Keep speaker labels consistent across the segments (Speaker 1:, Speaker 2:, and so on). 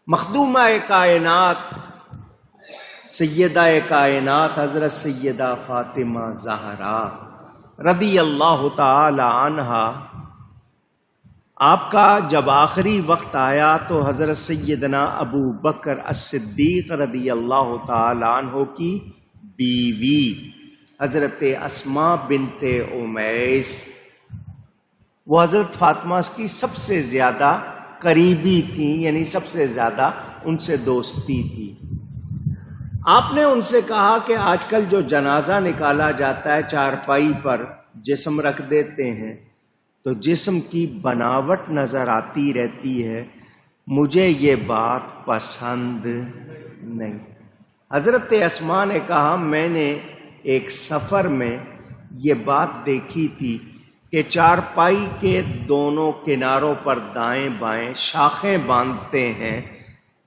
Speaker 1: مخدومہ کائنات سیدہ کائنات حضرت سیدہ فاطمہ زہرا رضی اللہ تعالی عنہا، آپ کا جب آخری وقت آیا تو حضرت سیدنا ابو بکر الصدیق رضی اللہ تعالی عنہ کی بیوی حضرت اسماء بنت امیس، وہ حضرت فاطمہ کی سب سے زیادہ قریبی تھیں، یعنی سب سے زیادہ ان سے دوستی تھی۔ آپ نے ان سے کہا کہ آج کل جو جنازہ نکالا جاتا ہے چارپائی پر جسم رکھ دیتے ہیں تو جسم کی بناوٹ نظر آتی رہتی ہے، مجھے یہ بات پسند نہیں۔ حضرت اسماء نے کہا میں نے ایک سفر میں یہ بات دیکھی تھی کہ چارپائی کے دونوں کناروں پر دائیں بائیں شاخیں باندھتے ہیں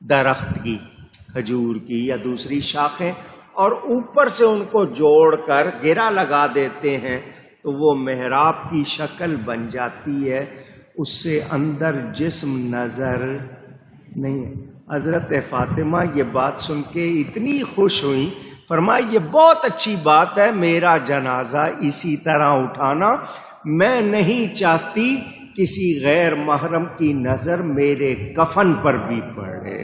Speaker 1: درخت کی، کھجور کی یا دوسری شاخیں، اور اوپر سے ان کو جوڑ کر گرا لگا دیتے ہیں تو وہ محراب کی شکل بن جاتی ہے، اس سے اندر جسم نظر نہیں۔ حضرت فاطمہ یہ بات سن کے اتنی خوش ہوئی، فرمایا یہ بہت اچھی بات ہے، میرا جنازہ اسی طرح اٹھانا، میں نہیں چاہتی کسی غیر محرم کی نظر میرے کفن پر بھی پڑے۔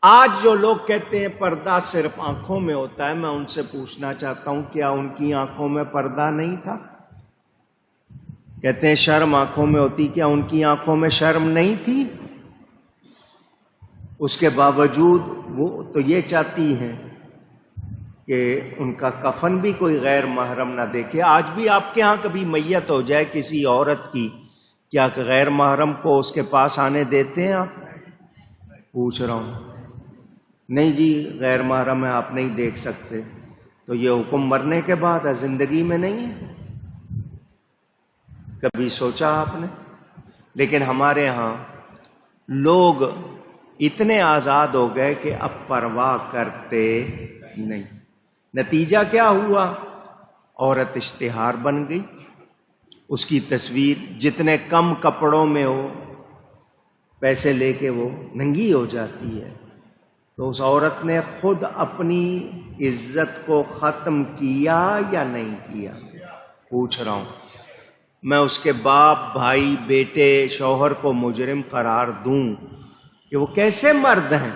Speaker 1: آج جو لوگ کہتے ہیں پردہ صرف آنکھوں میں ہوتا ہے، میں ان سے پوچھنا چاہتا ہوں کیا ان کی آنکھوں میں پردہ نہیں تھا؟ کہتے ہیں شرم آنکھوں میں ہوتی، کیا ان کی آنکھوں میں شرم نہیں تھی؟ اس کے باوجود وہ تو یہ چاہتی ہیں کہ ان کا کفن بھی کوئی غیر محرم نہ دیکھے۔ آج بھی آپ کے ہاں کبھی میت ہو جائے کسی عورت کی، کیا غیر محرم کو اس کے پاس آنے دیتے ہیں آپ؟ پوچھ رہا ہوں۔ نہیں جی غیر محرم ہے، آپ نہیں دیکھ سکتے، تو یہ حکم مرنے کے بعد ہے، زندگی میں نہیں ہے؟ کبھی سوچا آپ نے؟ لیکن ہمارے ہاں لوگ اتنے آزاد ہو گئے کہ اب پرواہ کرتے نہیں۔ نتیجہ کیا ہوا؟ عورت اشتہار بن گئی، اس کی تصویر جتنے کم کپڑوں میں ہو پیسے لے کے وہ ننگی ہو جاتی ہے، تو اس عورت نے خود اپنی عزت کو ختم کیا یا نہیں کیا؟ پوچھ رہا ہوں۔ میں اس کے باپ، بھائی، بیٹے، شوہر کو مجرم قرار دوں کہ وہ کیسے مرد ہیں؟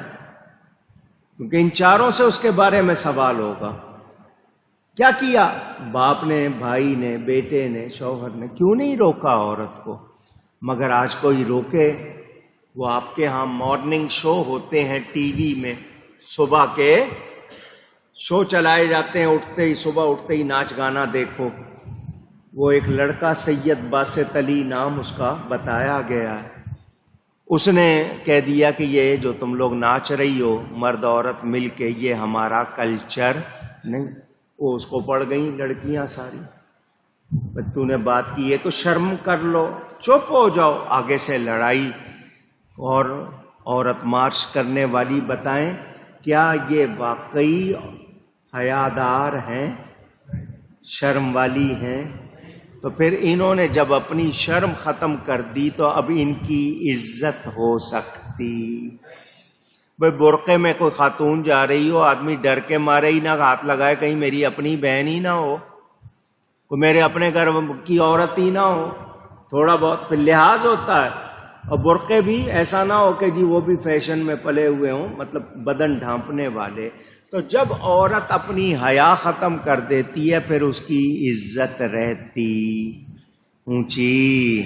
Speaker 1: کیونکہ ان چاروں سے اس کے بارے میں سوال ہوگا۔ کیا کیا باپ نے، بھائی نے، بیٹے نے، شوہر نے؟ کیوں نہیں روکا عورت کو؟ مگر آج کوئی روکے؟ وہ آپ کے ہاں مارننگ شو ہوتے ہیں ٹی وی میں، صبح کے شو چلائے جاتے ہیں، اٹھتے ہی صبح اٹھتے ہی ناچ گانا دیکھو۔ وہ ایک لڑکا سید باسط علی نام اس کا بتایا گیا ہے، اس نے کہہ دیا کہ یہ جو تم لوگ ناچ رہی ہو مرد عورت مل کے، یہ ہمارا کلچر نہیں۔ وہ اس کو پڑ گئیں لڑکیاں ساری، تو نے بات کی ہے تو شرم کر لو، چپ ہو جاؤ۔ آگے سے لڑائی، اور عورت مارچ کرنے والی بتائیں کیا یہ واقعی حیادار ہیں، شرم والی ہیں؟ تو پھر انہوں نے جب اپنی شرم ختم کر دی تو اب ان کی عزت ہو سکتی؟ بھئی برقعے میں کوئی خاتون جا رہی ہو، آدمی ڈر کے مارے ہی نہ ہاتھ لگائے کہیں میری اپنی بہن ہی نہ ہو، کوئی میرے اپنے گھر کی عورت ہی نہ ہو، تھوڑا بہت پھر لحاظ ہوتا ہے۔ اور برقعے بھی ایسا نہ ہو کہ جی وہ بھی فیشن میں پلے ہوئے ہوں، مطلب بدن ڈھانپنے والے۔ تو جب عورت اپنی حیا ختم کر دیتی ہے پھر اس کی عزت رہتی اونچی